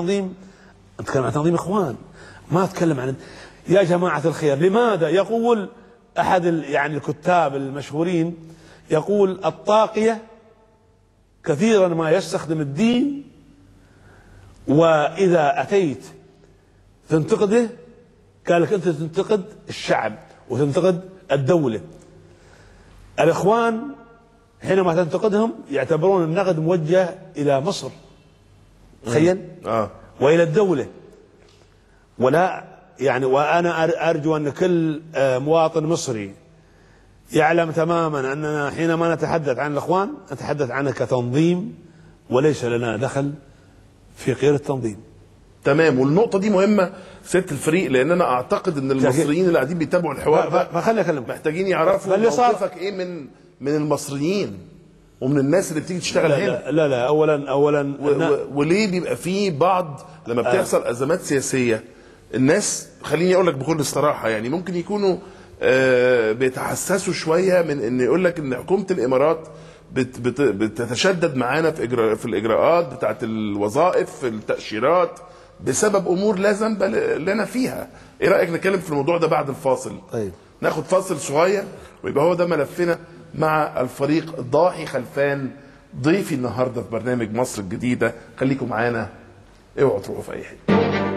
تنظيم، نتكلم عن تنظيم إخوان، ما أتكلم عن يا جماعة الخير. لماذا؟ يقول أحد يعني الكتاب المشهورين، يقول الطاغية كثيرا ما يستخدم الدين، وإذا أتيت تنتقده قال لك أنت تنتقد الشعب وتنتقد الدولة. الإخوان حينما تنتقدهم يعتبرون النقد موجه إلى مصر، تخيل، وإلى الدولة. ولا يعني، وأنا أرجو أن كل مواطن مصري يعلم تماما أننا حينما نتحدث عن الإخوان نتحدث عنه كتنظيم، وليس لنا دخل في غير التنظيم. تمام. والنقطة دي مهمة ست الفريق، لأن أنا أعتقد أن المصريين اللي قاعدين بيتابعوا الحوار ده فخلي أكلمك، محتاجين يعرفوا موقفك إيه من المصريين ومن الناس اللي بتيجي تشتغل هنا. لا أولا وليه بيبقى فيه بعض لما بتحصل أزمات سياسية الناس، خليني أقول لك بكل الصراحة، يعني ممكن يكونوا بيتحسسوا شوية من أن يقول لك أن حكومة الإمارات بتتشدد معانا في الإجراءات بتاعت الوظائف، في التأشيرات، بسبب أمور لا ذنب لنا فيها. إيه رأيك نتكلم في الموضوع ده بعد الفاصل؟ طيب ناخد فاصل صغير ويبقى هو ده ملفنا مع الفريق ضاحي خلفان ضيفي النهارده في برنامج مصر الجديدة. خليكم معانا، اوعوا تروحوا في أي حتة.